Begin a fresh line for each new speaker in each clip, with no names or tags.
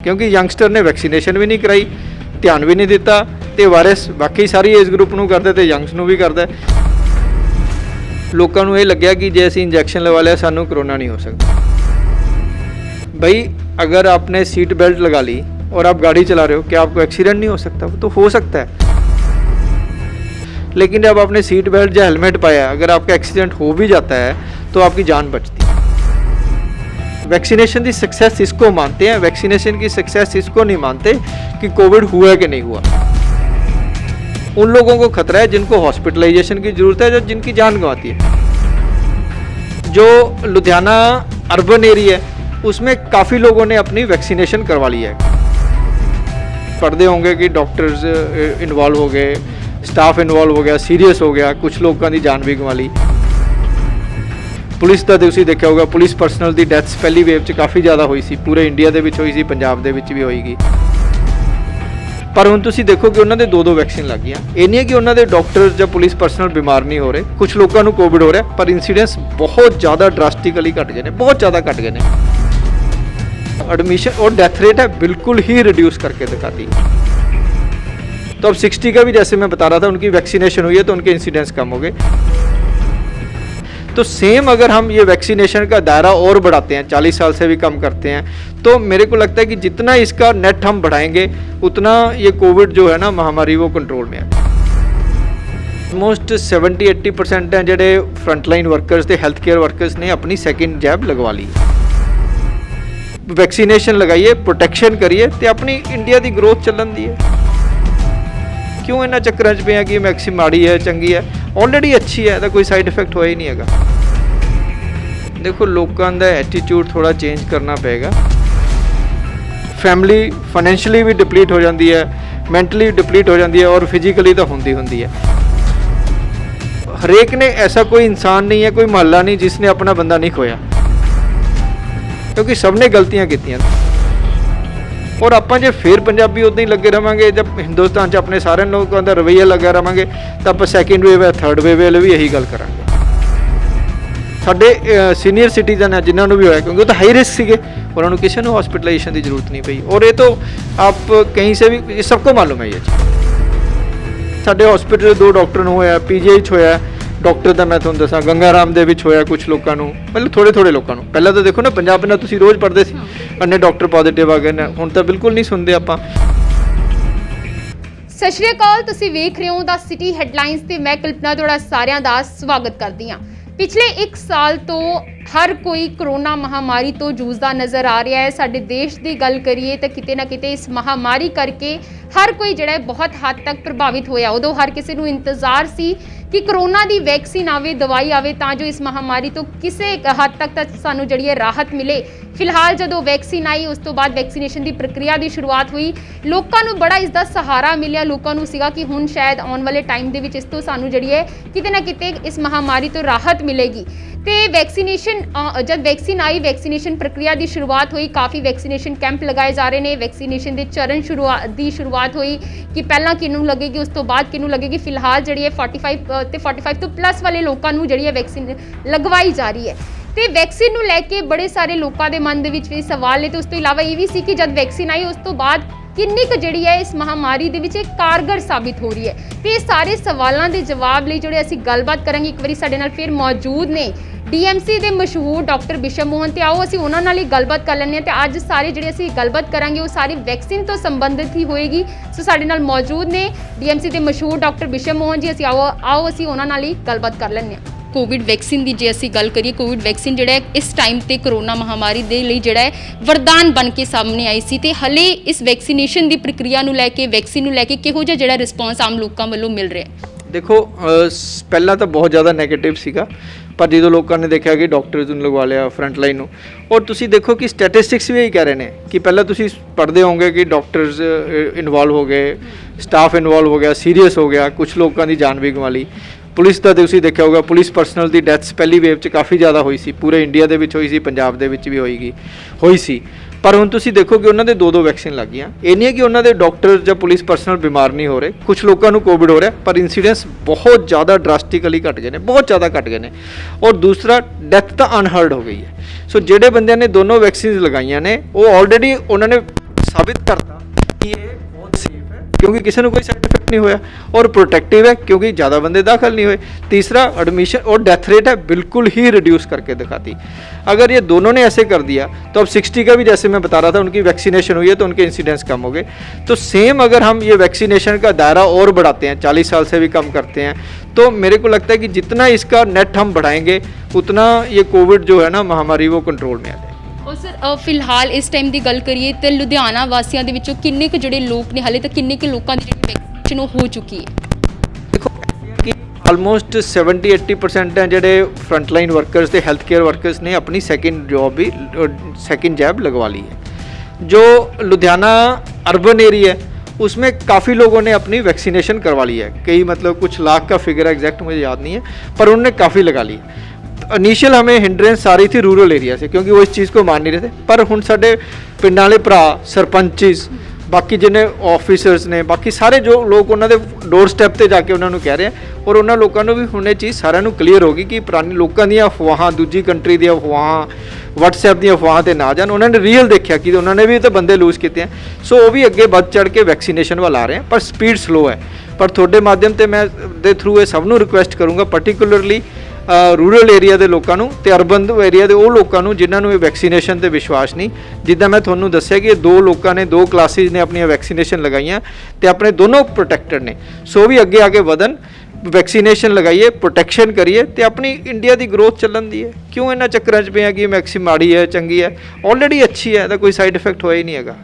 क्योंकि यंगस्टर ने वैक्सीनेशन भी नहीं कराई, ध्यान भी नहीं दिता ਤੇ ਵਾਇਰਸ ਬਾਕੀ ਸਾਰੀ ਏਜ ਗਰੁੱਪ ਨੂੰ ਕਰਦਾ ਤੇ ਯੰਗਸ ਨੂੰ ਵੀ ਕਰਦਾ। ਲੋਕਾਂ ਨੂੰ ਇਹ ਲੱਗਿਆ ਕਿ ਜੇ ਅਸੀਂ ਇੰਜੈਕਸ਼ਨ ਲਵਾ ਲਿਆ ਸਾਨੂੰ कोरोना नहीं हो सकता। भाई अगर आपने सीट बेल्ट लगा ली और आप गाड़ी चला रहे हो, क्या आपको एक्सीडेंट नहीं हो सकता? वो तो हो सकता है, लेकिन जब आपने सीट बेल्ट या हेलमेट पाया, अगर आपका एक्सीडेंट हो भी जाता है तो आपकी जान बचती है। वैक्सीनेशन की सक्सेस इसको मानते हैं, वैक्सीनेशन की सक्सेस इसको नहीं मानते कि कोविड हुआ कि नहीं हुआ। उन लोगों को खतरा है जिनको हॉस्पिटलाइजेशन की ज़रूरत है, जो जिनकी जान गंवाती है। जो लुधियाना अर्बन एरिया है उसमें काफ़ी लोगों ने अपनी वैक्सीनेशन करवा ली है। पढ़ते होंगे कि डॉक्टर्स इन्वॉल्व हो गए, स्टाफ इन्वॉल्व हो गया, सीरीयस हो गया, कुछ लोगों की जान भी गंवा ली। पुलिस का तुसीं देखिया होगा, पुलिस परसनल की डैथस पहली वेव च काफ़ी ज़्यादा हुई सी, पूरे इंडिया दे विच हुई सी, पंजाब दे विच भी होएगी। पर हुण तुसीं देखो कि उन्होंने दो वैक्सीन लग गई। ये नहीं है कि उन्होंने डॉक्टर या पुलिस परसनल बीमार नहीं हो रहे, कुछ लोगों को कोविड हो रहा, पर इंसीडेंस बहुत ज़्यादा ड्रास्टिकली घट गए हैं, बहुत ज़्यादा घट गए हैं। एडमिशन और डेथ रेट है बिल्कुल ही रिड्यूस करके दिखा दी। तो अब 60 का भी जैसे मैं बता रहा था, उनकी वैक्सीनेशन हुई है तो उनके इंसीडेंस कम हो गए। तो सेम अगर हम ये वैक्सीनेशन का दायरा और बढ़ाते हैं, 40 साल से भी कम करते हैं, तो मेरे को लगता है कि जितना इसका नेट हम बढ़ाएंगे उतना ये कोविड जो है ना महामारी वो कंट्रोल में है। ऑलमोस्ट 70-80% हैं जेडे फ्रंटलाइन वर्कर्स ते हेल्थ केयर वर्कर्स ने अपनी सेकेंड जैब लगवा ली। वैक्सीनेशन लगाइए, प्रोटेक्शन करिए तो अपनी इंडिया की ग्रोथ चलन दी है। क्यों इन्होंने चक्कर च पे है कि वैक्सीन माड़ी है चंगी है? ऑलरेडी अच्छी है, तो कोई साइड इफेक्ट होया ही नहीं है। देखो लोगों का एटीट्यूड थोड़ा चेंज करना पेगा। फैमिली फाइनैंशियली भी डिप्लीट हो जाती है, मैंटली डिप्लीट हो जाती है, और फिजिकली तो होंदी है। हरेक ने ऐसा कोई इंसान नहीं है, कोई महल्ला नहीं जिसने अपना बंदा नहीं खोया, क्योंकि सब ने गलतियां कीतियां। और आप जो फिर पंजाबी उदा ही लगे रहेंगे, जब हिंदुस्तान च अपने सारे लोगों का रवैया लगा रहेंगे, तो आप सैकेंड वेव है थर्ड वेव वाले भी यही गल करांगे। साडे सीनियर सिटीजन है जिन्होंने भी होया, क्योंकि वो तो हाई रिस्क सीगे, उन्होंने किसी को हॉस्पिटलाइजेशन की जरूरत नहीं पई। और ये तो आप कहीं से भी सबको मालूम है ये चीज़। साडे हॉस्पिटल 2 डॉक्टर होया, PGI होया, डॉक्टर का मैं तुहानूं दसां गंगाराम दे विच होया, कुछ लोगों को मतलब थोड़े लोगों को। पहले तो देखो ना पंजाब में तुसीं रोज़ पढ़ते सी अन्ने डॉक्टर पॉजिटिव आ गए ने, हुण तो बिल्कुल नहीं सुनते आपां।
सत श्री अकाल, तुसीं वेख रहे हो द सिटी हैडलाइनस ते मैं कल्पना तुहाडा सारिਆਂ ਦਾ स्वागत करदी हां। पिछले 1 साल तो हर कोई कोरोना महामारी तो जूझदा नज़र आ रहा है। साडे देश की गल करिए तो किते ना किते इस महामारी करके हर कोई जिहड़ा बहुत हद तक प्रभावित होया। उदों हर किसी नूं इंतज़ार सी कि कोरोना की वैक्सीन आवे, दवाई आवे, तां जो इस महामारी तो किसी हद तक सानू जिहड़ी राहत मिले। फिलहाल जदों वैक्सीन आई उस तो बाद वैक्सीनेशन की प्रक्रिया की शुरुआत हुई, लोगों को बड़ा इसका सहारा मिलिया। लोगों को सीगा कि हुण शायद आने वाले टाइम दे विच इस तो सानू जिहड़ी है किते ना किते इस महामारी तो राहत मिलेगी। तो वैक्सीनेशन जब वैक्सीन आई, वैक्सीनेशन प्रक्रिया की शुरुआत हुई, काफ़ी वैक्सीनेशन कैंप लगाए जा रहे हैं। वैक्सीनेशन के चरण शुरुआत हुई कि पहला किनू लगेगी, उस तो बाद किनू लगेगी। फिलहाल जी है 45 तो प्लस वाले लोगों को जी वैक्सीन लगवाई जा रही है। तो वैक्सीन को लैके बड़े सारे लोगों के मन भी सवाल है। तो उस तो इलावा ये भी सी कि जब वैक्सीन आई उस तो बाद किन्नी क जिहड़ी है इस महामारी दे विच कारगर साबित हो रही है। तो ये सारे सवालों के जवाब लिए जो असीं गलबात करांगे, एक बारी साडे नाल फिर मौजूद ने DMC के मशहूर डॉक्टर बिशप मोहन। तो आओ असीं उन्हां नाल ही गलबात कर लैंदे हां। तो अज सारे जिहड़े असीं गलबात करांगे वो सारी वैक्सीन तो संबंधित ही होएगी। सो साडे नाल मौजूद ने DMC के मशहूर डॉक्टर बिशप मोहन जी। असीं आओ असीं उन्हां नाल ही गलबात कर लैंदे हां। कोविड वैक्सीन की जे असीं गल करिए, कोविड वैक्सीन जिहड़ा है इस टाइम ते कोरोना महामारी दे लई जिहड़ा है वरदान बन के सामने आई सी। ते हले इस वैक्सीनेशन की प्रक्रिया नूं लैके, वैक्सीन नूं लैके किहो जिहा जिहड़ा रिस्पॉन्स आम लोगों वालों मिल रहा है?
देखो पहला तो बहुत ज़्यादा नैगेटिव सीगा, पर जो लोगों ने देखा कि डॉक्टर्स नूं लगवा लिया फ्रंटलाइन। और तुसीं देखो कि स्टैटिस्टिक्स भी यही कह रहे हैं कि पहले तुसीं पढ़ते होंगे कि डॉक्टर्स इन्वॉल्व हो गए, स्टाफ इन्वॉल्व हो गया, सीरीयस हो गया, कुछ लोगों की जान भी गंवा ली। पुलिस का तुसीं देखिया होगा, पुलिस परसनल की डैथस पहली वेव च काफ़ी ज़्यादा हुई सी, पूरे इंडिया दे विच हुई सी, पंजाब दे विच भी हुई सी। पर हुण तुसीं देखो कि उन्होंने 2 वैक्सीन लग गई। ये नहीं है कि उन्होंने डॉक्टर या पुलिस परसनल बीमार नहीं हो रहे, कुछ लोगों को कोविड हो रहा, पर इंसीडेंस बहुत ज़्यादा ड्रास्टिकली घट गए हैं, बहुत ज़्यादा घट गए हैं। और दूसरा डेथ तो अनहर्ड हो गई है। सो जेडे बंदे ने दोनों वैक्सीन लगाइया ने वो ऑलरेडी उन्होंने ਸਾਬਿਤ ਕਰਤਾ ਕਿ ਇਹ ਬਹੁਤ ਸੇਫ ਹੈ ਕਿਉਂਕਿ ਕਿਸੇ ਨੂੰ ਕੋਈ ਸਾਈਡ ਇਫੈਕਟ नहीं हुआ और प्रोटेक्टिव है क्योंकि ज़्यादा बंदे दाखिल नहीं हुए। तीसरा एडमिशन और डेथ रेट है बिल्कुल ही रिड्यूस करके दिखाती। अगर ये दोनों ने ऐसे कर दिया तो अब 60 का भी जैसे मैं बता रहा था उनकी वैक्सीनेशन हुई है तो उनके इंसिडेंट्स कम हो गए। तो सेम अगर हम ये वैक्सीनेशन का दायरा और बढ़ाते हैं 40 साल से भी कम करते हैं तो मेरे को लगता है कि जितना इसका नेट हम बढ़ाएंगे उतना ये कोविड जो है ना महामारी वो कंट्रोल में आ जाएगी।
और सर फिलहाल इस टाइम की गल करिए तो लुधियाना वासियों के विचों किन्ने कुछ जोड़े लोग ने हाले तक किन्ने के लोगों की जो वैक्सीनेशन हो चुकी है?
देखो कि ऑलमोस्ट 70-80% हैं जोड़े फ्रंटलाइन वर्कर्स ते हेल्थ केयर वर्कर्स ने अपनी सेकंड जैब लगवा ली है। जो लुधियाना अर्बन एरिया है उसमें काफ़ी लोगों ने अपनी वैक्सीनेशन करवा ली है। कई मतलब कुछ लाख का फिगर एग्जैक्ट मुझे याद नहीं है पर उन्होंने काफ़ी लगा ली है। इनिशियल हमें हिंड्रेंस आ रही थी रूरल एरिया से क्योंकि वो इस चीज़ को मान नहीं रहे थे पर हुण साडे पिंडां वाले भरा सरपंचिस बाकी जिन्हें ऑफिसर्स ने बाकी सारे जो लोग उन्होंने डोर स्टैप ते जाके उन्होंने कह रहे हैं और उन्होंने लोगों को भी हुण ये चीज़ सारिਆਂ ਨੂੰ क्लीयर होगी कि पुराने लोगों दी अफवाहां दूजी कंट्री दी अफवाहां WhatsApp दी अफवाहां ते ना जान। उन्होंने रियल देखा कि उन्होंने भी तो बंदे लूज किए हैं सो वो भी अगे बढ़ चढ़ के वैक्सीनेशन वाल आ रहे हैं पर स्पीड स्लो है। पर थोड़े माध्यम से मैं दे थ्रू ये सब ਨੂੰ रिक्वेस्ट करूँगा पर्टिकुलरली रूरल एरिया के लोगों ਨੂੰ ਤੇ ਅਰਬਨ एरिया के वो लोगों ਨੂੰ जिन्हों ਨੂੰ ਇਹ ਵੈਕਸੀਨੇਸ਼ਨ ਤੇ ਵਿਸ਼ਵਾਸ ਨਹੀਂ। ਜਿੱਦਾਂ ਮੈਂ ਤੁਹਾਨੂੰ ਦੱਸਿਆ ਕਿ ਇਹ ਦੋ ਲੋਕਾਂ ਨੇ ਦੋ ਕਲਾਸਿਸ ਨੇ ਆਪਣੀਆਂ ਵੈਕਸੀਨੇਸ਼ਨ ਲਗਾਈਆਂ ਤੇ ਆਪਣੇ ਦੋਨੋਂ ਪ੍ਰੋਟੈਕਟਡ ਨੇ ਸੋ ਵੀ ਅੱਗੇ ਆ ਕੇ ਵਧਣ वैक्सीनेशन लगाइए प्रोटेक्शन करिए तो अपनी इंडिया की ग्रोथ चलन दी है। क्यों इन्होंने चक्कर च पे हैं कि वैक्सीन माड़ी है चंगी है ऑलरेडी अच्छी है तो कोई साइड इफेक्ट होया ही नहीं है।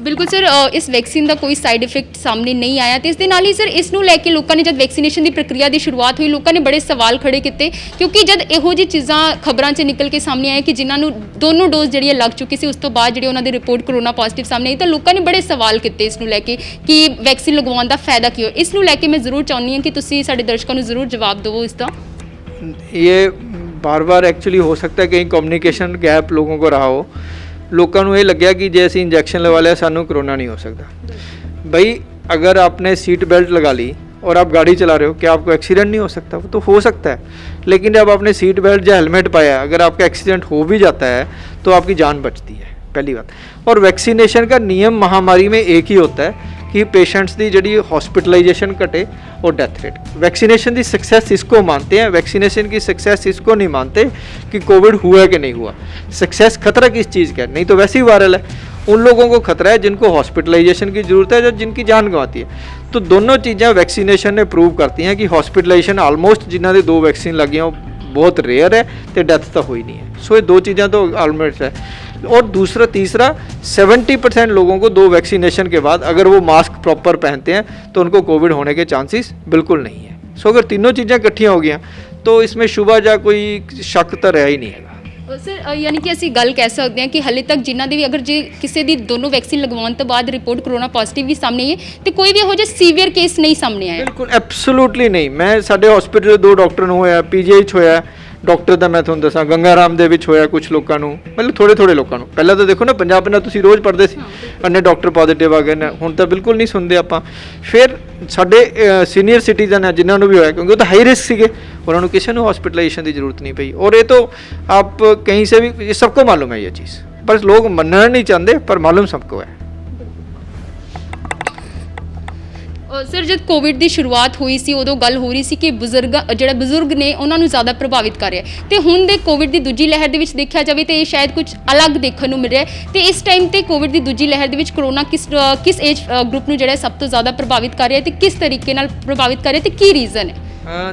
बिल्कुल सर इस वैक्सीन का कोई साइड इफेक्ट सामने नहीं आया तो इस दे नाल ही सर इस नूं लैके लोगों ने जब वैक्सीनेशन की प्रक्रिया की शुरुआत हुई लोगों ने बड़े सवाल खड़े किए क्योंकि जब इहो जी चीज़ां खबरां च निकल के सामने आए कि जिन्होंने दोनों डोज जी लग चुकी सी उस तो बाद जी उन्होंने रिपोर्ट कोरोना पॉजिटिव सामने आई तो लोगों ने बड़े सवाल किए इस नूं लैके कि वैक्सीन लगवाउण दा फायदा की हो। इस नूं लैके मैं जरूर चाहुंदी हां कि तुसीं साडे दर्शकों नूं जरूर जवाब दवो इसका।
ये बार बार एक्चुअली हो सकता है कहीं कम्युनिकेशन गैप लोगों को रहा हो लोगों को ये लग्या कि जे असीं इंजैक्शन लगा लिया सानू कोरोना नहीं हो सकता। भाई अगर आपने सीट बेल्ट लगा ली और आप गाड़ी चला रहे हो क्या आपको एक्सीडेंट नहीं हो सकता? वो तो हो सकता है लेकिन जब आपने सीट बेल्ट या हेलमेट पाया अगर आपका एक्सीडेंट हो भी जाता है तो आपकी जान बचती है पहली बात। और वैक्सीनेशन का नियम महामारी में एक ही होता है कि पेशेंट्स की जी हॉस्पिटलाइजेशन घटे और डेथ रेट। वैक्सीनेशन की सक्सेस इसको मानते हैं वैक्सीनेशन की सक्सेस इसको नहीं मानते कि कोविड हुआ कि नहीं हुआ। सक्सेस खतरा किस चीज़ का है? नहीं तो वैसे ही वायरल है। उन लोगों को खतरा है जिनको हॉस्पिटलाइजेशन की ज़रूरत है जो जिनकी जान गंवाती है। तो दोनों चीज़ें वैक्सीनेशन ने प्रूव करती हैं कि हॉस्पिटलाइजेशन ऑलमोस्ट जिन्हों ने 2 वैक्सीन लगी बहुत रेयर है तो डेथ तो हुई नहीं है। सो ये 2 चीज़ें तो ऑलमोस्ट है। और दूसरा तीसरा 70% लोगों को 2 वैक्सीनेशन के बाद अगर वो मास्क प्रॉपर पहनते हैं तो उनको कोविड होने के चांसेस बिल्कुल नहीं है। सो अगर तीनों चीज़ें इकट्ठियाँ हो गई तो इसमें शुबा या कोई शक तो रहा ही नहीं है।
सर यानी कि ਅਸੀਂ ਗੱਲ ਕਹਿ ਸਕਦੇ ਹਾਂ ਕਿ ਹਾਲੇ ਤੱਕ ਜਿਨ੍ਹਾਂ ਦੇ ਵੀ ਅਗਰ ਜੇ ਕਿਸੇ ਦੀ ਦੋਨੋਂ ਵੈਕਸੀਨ ਲਗਵਾਉਣ ਤੋਂ ਬਾਅਦ ਰਿਪੋर्ट ਕੋਰੋਨਾ ਪੋਜ਼ਿਟਿਵ ਵੀ ਸਾਹਮਣੇ ਆਈ ਹੈ ਤੇ ਕੋਈ ਵੀ ਇਹੋ ਜਿਹਾ ਸੀਵੀਅਰ ਕੇਸ ਨਹੀਂ ਸਾਹਮਣੇ ਆਇਆ।
ਬਿਲਕੁਲ ਐਬਸੋਲੂਟਲੀ ਨਹੀਂ। ਮੈਂ ਸਾਡੇ ਹਸਪੀਟਲ 2 ਡਾਕਟਰ ਨੂੰ ਹੋਇਆ PGI 'ਚ ਹੋਇਆ ਡਾਕਟਰ ਦਾ ਮੈਂ ਤੁਹਾਨੂੰ ਦੱਸਾਂ ਗੰਗਾ ਰਾਮ ਦੇ ਵਿੱਚ ਹੋਇਆ ਕੁਝ ਲੋਕਾਂ ਨੂੰ ਮਤਲਬ ਥੋੜੇ ਲੋਕਾਂ ਨੂੰ। ਪਹਿਲਾਂ ਤਾਂ ਦੇਖੋ ਨਾ ਪੰਜਾਬ ਤੁਸੀਂ ਰੋਜ਼ ਪੜ੍ਹਦੇ ਸੀ ਅੰਨੇ ਡਾਕਟਰ ਪੋਜ਼ਿਟਿਵ ਆ ਗਏ ਨੇ ਹੁਣ ਤਾਂ ਬਿਲਕੁਲ ਨਹੀਂ ਸੁਣਦੇ ਆਪਾਂ। ਫਿਰ ਸਾਡੇ ਸੀਨੀਅਰ ਸਿਟੀਜ਼ਨ ਹੈ ਜਿਨ੍ਹਾਂ ਨੂੰ ਵੀ ਹੋਇਆ क्योंकि वो तो हाई रिस्क ਸੀਗੇ ਉਹਨਾਂ ਨੂੰ ਕਿਸੇ ਨੂੰ हॉस्पिटलाइजेशन की जरूरत नहीं पई। और ये तो आप कहीं से भी ये सबको मालूम है ये चीज़ पर लोग मानना नहीं चाहते पर मालूम सबको है।
सर जब कोविड की शुरुआत हुई सी उदों गल हो रही सी कि बजुर्ग ने उन्होंने ज़्यादा प्रभावित कर रहा है तो हुण दे कोविड की दूजी लहर दे विच देखा जाए तो ये शायद कुछ अलग देखने को मिल रहा है। तो इस टाइम ते कोविड की दूजी लहर दे विच कोरोना किस एज ग्रुप नूं जिहड़ा सब तो ज़्यादा प्रभावित कर रहा है तो किस तरीके नाल प्रभावित कर रहा है तो की रीज़न है?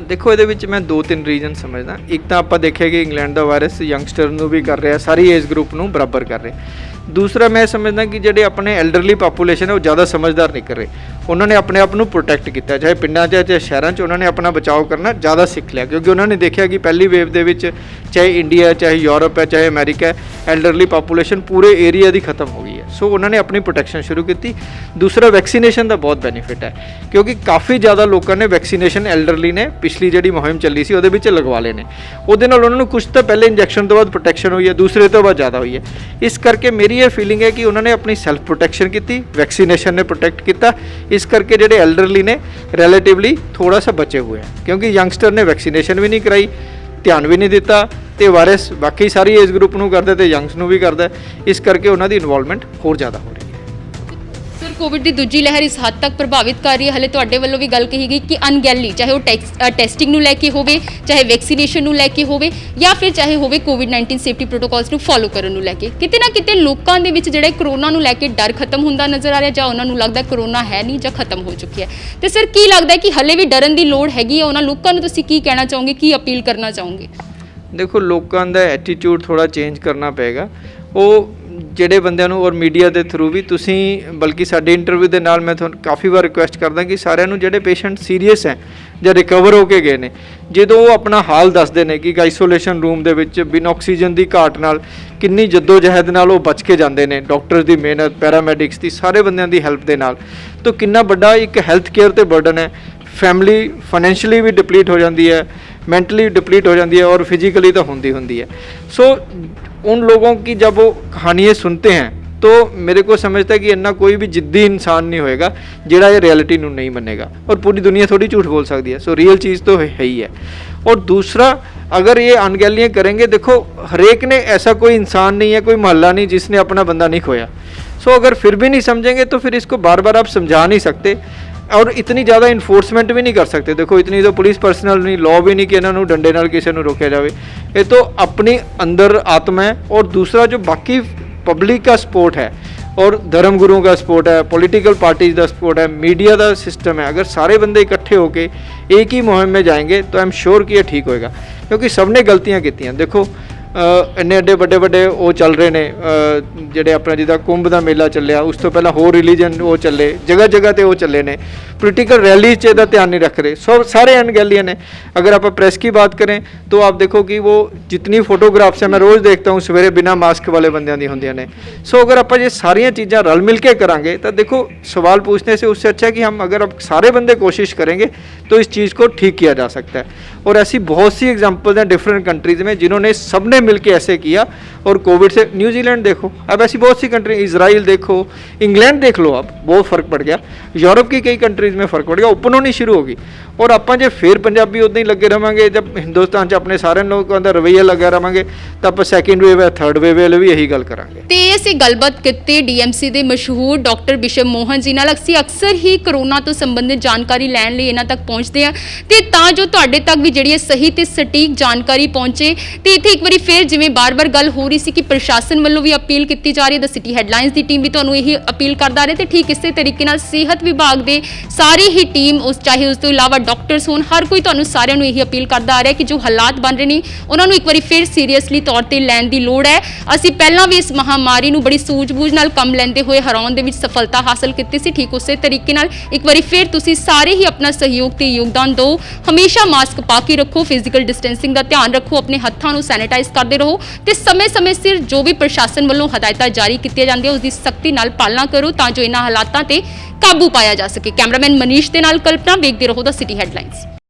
देखो ये मैं 2-3 रीजन समझदा। एक तो आप देखिए कि इंग्लैंड का वायरस यंगस्टर नूं भी कर रहा सारी एज ग्रुप नूं बराबर कर रहे। दूसरा मैं समझदा कि ਜਿਹੜੇ अपने एल्डरली पॉपूलेशन है वो ज़्यादा समझदार नहीं कर रहे। उन्होंने अपने आप को प्रोटैक्ट किया चाहे पिंडां चाहे शहरों उन्होंने अपना बचाव करना ज़्यादा सीख लिया क्योंकि उन्होंने देखा कि पहली वेव दे विच चाहे इंडिया चाहे यूरोप है चाहे अमेरिका है एल्डरली पॉपूलेशन पूरे एरिया की खत्म हो गई है। सो उन्होंने अपनी प्रोटैक्शन शुरू की। दूसरा वैक्सीनेशन का बहुत बेनीफिट है क्योंकि काफ़ी ज़्यादा लोगों ने वैक्सीनेशन एल्डरली ने पिछली जी मुहिम चली सी वो लगवा ले ने ਉਹਦੇ ਨਾਲ ਉਹਨਾਂ ਨੂੰ कुछ तो पहले इंजैक्शन तो बाद प्रोटैक्शन हुई है दूसरे तो बाद ज़्यादा हुई है। इस करके मेरी ये फीलिंग है कि उन्होंने अपनी सैल्फ प्रोटैक्शन की वैक्सीनेशन ने प्रोटैक्ट किया इस करके ਜਿਹੜੇ एल्डरली ने रिलेटिवली थोड़ा सा बचे हुए हैं क्योंकि यंगस्टर ने वैक्सीनेशन भी नहीं कराई ध्यान भी नहीं दिता तो वायरस बाकी सारी एज ग्रुप ਨੂੰ ਕਰਦਾ ਤੇ यंग्स ਨੂੰ भी करता इस करके उन्होंने इन्वॉल्वमेंट होर ज़्यादा हो रही है।
ਸਰ ਕੋਵਿਡ ਦੀ ਦੂਜੀ ਲਹਿਰ ਇਸ ਹੱਦ ਤੱਕ ਪ੍ਰਭਾਵਿਤ ਕਰ ਰਹੀ ਹੈ, ਹਲੇ ਤੁਹਾਡੇ ਵੱਲੋਂ ਵੀ ਗੱਲ ਕਹੀ ਗਈ ਕਿ ਅਣਗਹਿਲੀ, ਚਾਹੇ ਉਹ ਟੈਸਟਿੰਗ ਨੂੰ ਲੈ ਕੇ ਹੋਵੇ, ਚਾਹੇ ਵੈਕਸੀਨੇਸ਼ਨ ਨੂੰ ਲੈ ਕੇ ਹੋਵੇ, ਜਾਂ ਫਿਰ ਚਾਹੇ ਹੋਵੇ ਕੋਵਿਡ-19 ਸੇਫਟੀ ਪ੍ਰੋਟੋਕਾਲਸ ਨੂੰ ਫੋਲੋ ਕਰਨ ਨੂੰ ਲੈ ਕੇ, ਕਿਤੇ ਨਾ ਕਿਤੇ ਲੋਕਾਂ ਦੇ ਵਿੱਚ ਜਿਹੜਾ ਕਰੋਨਾ ਨੂੰ ਲੈ ਕੇ ਡਰ ਖਤਮ ਹੁੰਦਾ ਨਜ਼ਰ ਆ ਰਿਹਾ, ਜਾਂ ਉਹਨਾਂ ਨੂੰ ਲੱਗਦਾ ਕਰੋਨਾ ਹੈ ਨਹੀਂ ਜਾਂ ਖਤਮ ਹੋ ਚੁੱਕੀ ਹੈ। ਤੇ ਸਰ ਕੀ ਲੱਗਦਾ ਹੈ ਕਿ ਹਲੇ ਵੀ ਡਰਨ ਦੀ ਲੋੜ ਹੈਗੀ ਹੈ? ਉਹਨਾਂ ਲੋਕਾਂ ਨੂੰ ਤੁਸੀਂ ਕੀ ਕਹਿਣਾ ਚਾਹੋਗੇ, ਕੀ ਅਪੀਲ ਕਰਨਾ ਚਾਹੋਗੇ?
ਦੇਖੋ, ਲੋਕਾਂ ਦਾ ਐਟੀਟਿਊਡ ਥੋੜਾ ਚੇਂਜ ਕਰਨਾ ਪਏਗਾ। ਉਹ ਜਿਹੜੇ ਬੰਦਿਆਂ ਨੂੰ, ਔਰ ਮੀਡੀਆ ਦੇ ਥਰੂ ਵੀ ਤੁਸੀਂ, ਬਲਕਿ ਸਾਡੇ ਇੰਟਰਵਿਊ ਦੇ ਨਾਲ ਮੈਂ ਤੁਹਾਨੂੰ ਕਾਫੀ ਵਾਰ ਰਿਕੁਐਸਟ ਕਰਦਾ ਕਿ ਸਾਰਿਆਂ ਨੂੰ, ਜਿਹੜੇ ਪੇਸ਼ੈਂਟ ਸੀਰੀਅਸ ਹੈ ਜਾਂ ਰਿਕਵਰ ਹੋ ਕੇ ਗਏ ਨੇ, ਜਦੋਂ ਉਹ ਆਪਣਾ ਹਾਲ ਦੱਸਦੇ ਨੇ ਕਿ ਇੱਕ ਆਈਸੋਲੇਸ਼ਨ ਰੂਮ ਦੇ ਵਿੱਚ ਬਿਨ ਆਕਸੀਜਨ ਦੀ ਘਾਟ ਨਾਲ ਕਿੰਨੀ ਜਹਿਦ ਨਾਲ ਉਹ ਬਚ ਕੇ ਜਾਂਦੇ ਨੇ, ਡਾਕਟਰਸ ਦੀ ਮਿਹਨਤ, ਪੈਰਾਮੈਡਿਕਸ ਦੀ, ਸਾਰੇ ਬੰਦਿਆਂ ਦੀ ਹੈਲਪ ਦੇ ਨਾਲ, ਤਾਂ ਕਿੰਨਾ ਵੱਡਾ ਇੱਕ ਹੈਲਥ ਕੇਅਰ ਤੇ ਬਰਡਨ ਹੈ। फैमिली फाइनेंशियली भी डिप्लीट हो जाती है, मेंटली डिप्लीट हो जाती है, और फिजिकली तो होती है। सो उन लोगों की जब वो कहानियाँ सुनते हैं तो मेरे को समझता है कि इन्ना कोई भी जिद्दी इंसान नहीं होएगा जिहड़ा ये रियलिटी नूं नहीं मनेगा, और पूरी दुनिया थोड़ी झूठ बोल सकती है। सो रियल चीज़ तो है ही है। और दूसरा, अगर ये अनगहलियाँ करेंगे, देखो हरेक ने, ऐसा कोई इंसान नहीं है, कोई मोहल्ला नहीं जिसने अपना बंदा नहीं खोया। सो अगर फिर भी नहीं समझेंगे तो फिर इसको बार बार आप समझा नहीं सकते, और इतनी ज़्यादा इन्फोर्समेंट भी नहीं कर सकते। देखो इतनी तो पुलिस पर्सनल नहीं, लॉ भी नहीं कि इन्होंने डंडे नाल किसी को रोकया जाए। ये तो अपनी अंदर आत्मा है। और दूसरा, जो बाकी पब्लिक का सपोर्ट है और धर्म गुरुओं का सपोर्ट है, पॉलिटिकल पार्टीज़ का सपोर्ट है, मीडिया का सिस्टम है, अगर सारे बंदे इकट्ठे होके एक ही मुहिम में जाएंगे तो आई एम श्योर कि ये ठीक होएगा। क्योंकि सबने गलतियाँ की। देखो ਇੰਨੇ ਐਡੇ ਵੱਡੇ ਵੱਡੇ ਉਹ ਚੱਲ ਰਹੇ ਨੇ, ਜਿਹੜੇ ਆਪਣਾ ਜਿੱਦਾਂ ਕੁੰਭ ਦਾ ਮੇਲਾ ਚੱਲਿਆ, ਉਸ ਤੋਂ ਪਹਿਲਾਂ ਹੋਰ ਰਿਲੀਜਨ ਉਹ ਚੱਲੇ, ਜਗ੍ਹਾ ਜਗ੍ਹਾ ਤੇ ਉਹ ਚੱਲੇ ਨੇ, ਪੋਲੀਟੀਕਲ रैली 'ਚ ਇਹਦਾ ਧਿਆਨ नहीं रख रहे। सब सारे अनगहलियाँ ने। अगर आप प्रेस की बात करें तो आप देखो कि वो जितनी फोटोग्राफ्स है, मैं रोज़ देखता हूँ सवेरे, बिना मास्क वाले बंदियां दी होंदियां ने। सो अगर आप ये सारियां चीज़ां रल मिल के करांगे तो देखो, सवाल पूछने से उससे अच्छा है कि हम, अगर अब सारे बंदे कोशिश करेंगे तो इस चीज़ को ठीक किया जा सकता है। और ऐसी बहुत सी एग्जाम्पल्स हैं डिफरेंट कंट्रीज़ में जिन्होंने सबने मिल के ऐसे किया, और कोविड से, न्यूजीलैंड देखो, अब ऐसी बहुत सी कंट्री, इजराइल देखो, इंग्लैंड देख लो, अब बहुत फ़र्क पड़ गया, यूरोप की कई कंट्रीज़ में फ़र्क पड़ गया, ओपन होनी शुरू होगी। और ਆਪਾਂ ਜੇ ਫਿਰ ਪੰਜਾਬੀ ਉਦਾਂ ਹੀ ਲੱਗੇ ਰਵਾਂਗੇ, ਜਦ ਹਿੰਦੁਸਤਾਨ 'ਚ ਆਪਣੇ ਸਾਰਿਆਂ ਲੋਕਾਂ ਦਾ ਰਵੱਈਆ ਲੱਗਾ ਰਵਾਂਗੇ, ਤਾਂ ਆਪਾਂ ਸੈਕਿੰਡ ਵੇਵ ਹੈ, ਥਰਡ ਵੇਵ ਵੇਲੇ ਵੀ ਇਹੀ ਗੱਲ ਕਰਾਂਗੇ।
ਤੇ ਅਸੀਂ ਗੱਲਬਾਤ ਕੀਤੀ ਡੀਐਮਸੀ ਦੇ ਮਸ਼ਹੂਰ ਡਾਕਟਰ ਬਿਸ਼ਪ ਮੋਹਨ ਜੀ ਨਾਲ। ਅਸੀਂ ਅਕਸਰ ਹੀ ਕਰੋਨਾ ਤੋਂ ਸੰਬੰਧਿਤ ਜਾਣਕਾਰੀ ਲੈਣ ਲਈ ਇਹਨਾਂ ਤੱਕ ਪਹੁੰਚਦੇ ਹਾਂ, ਤੇ ਤਾਂ ਜੋ ਤੁਹਾਡੇ ਤੱਕ ਵੀ ਜਿਹੜੀ ਹੈ ਸਹੀ ਤੇ ਸਟੀਕ ਜਾਣਕਾਰੀ ਪਹੁੰਚੇ। ਤੇ ਇੱਥੇ ਇੱਕ ਵਾਰੀ ਫਿਰ, ਜਿਵੇਂ ਬਾਰ-ਬਾਰ ਗੱਲ ਹੋ ਰਹੀ ਸੀ ਕਿ ਪ੍ਰਸ਼ਾਸਨ ਵੱਲੋਂ ਵੀ ਅਪੀਲ ਕੀਤੀ ਜਾ ਰਹੀ ਹੈ, the city headlines the team ਵੀ ਤੁਹਾਨੂੰ ਇਹੀ ਅਪੀਲ ਕਰਦਾ ਰਹੇ, ਤੇ ਠੀਕ ਇਸੇ ਤਰੀਕੇ ਨਾਲ ਸਿਹਤ ਵਿਭਾਗ ਦੇ ਸਾਰੀ ਹੀ ਟੀਮ, ਚਾਹੇ ਉਸ ਤੋਂ ਇਲਾਵਾ ਡਾਕਟਰਸ ਹੋਣ, ਹਰ ਕੋਈ ਤੁਹਾਨੂੰ ਸਾਰਿਆਂ ਨੂੰ ਇਹੀ ਅਪੀਲ ਕਰਦਾ ਆ ਰਿਹਾ ਕਿ ਜੋ ਹਾਲਾਤ ਬਣ ਰਹੇ ਨੇ ਉਹਨਾਂ ਨੂੰ ਇੱਕ ਵਾਰੀ ਫਿਰ ਸੀਰੀਅਸਲੀ ਤੌਰ ਤੇ ਲੈਣ ਦੀ ਲੋੜ ਹੈ। ਅਸੀਂ ਪਹਿਲਾਂ ਵੀ ਇਸ ਮਹਾਮਾਰੀ ਨੂੰ ਬੜੀ ਸੂਝ-ਬੂਝ ਨਾਲ ਕੰਮ ਲੈਂਦੇ ਹੋਏ ਹਰਾਉਣ ਦੇ ਵਿੱਚ ਸਫਲਤਾ ਹਾਸਲ ਕੀਤੀ ਸੀ। ਠੀਕ ਉਸੇ ਤਰੀਕੇ ਨਾਲ ਇੱਕ ਵਾਰੀ ਫਿਰ ਤੁਸੀਂ ਸਾਰੇ ਹੀ ਆਪਣਾ ਸਹਿਯੋਗ ਤੇ ਯੋਗਦਾਨ ਦਿਓ। ਹਮੇਸ਼ਾ ਮਾਸਕ ਪਾ ਕੇ ਰੱਖੋ, ਫਿਜ਼ੀਕਲ ਡਿਸਟੈਂਸਿੰਗ ਦਾ ਧਿਆਨ ਰੱਖੋ, ਆਪਣੇ ਹੱਥਾਂ ਨੂੰ ਸੈਨੀਟਾਈਜ਼ ਕਰਦੇ ਰਹੋ, ਤੇ ਸਮੇਂ-ਸਮੇਂ ਸਿਰ ਜੋ ਵੀ ਪ੍ਰਸ਼ਾਸਨ ਵੱਲੋਂ ਹਦਾਇਤਾਂ ਜਾਰੀ ਕੀਤੀਆਂ ਜਾਂਦੀਆਂ ਉਸ ਦੀ ਸਖਤੀ ਨਾਲ ਪਾਲਣਾ ਕਰੋ, ਤਾਂ ਜੋ ਇਹਨਾਂ ਹਾਲਾਤਾਂ ਤੇ ਕਾਬੂ ਪਾਇਆ ਜਾ ਸਕੇ। ਕੈਮਰਾਮੈਨ ਮਨੀਸ਼ ਦੇ ਨਾਲ ਕਲਪਨਾ, ਵੇਖਦੇ ਰਹੋ ਦ ਸਿਟੀ ਹੈਡਲਾਈਨਸ।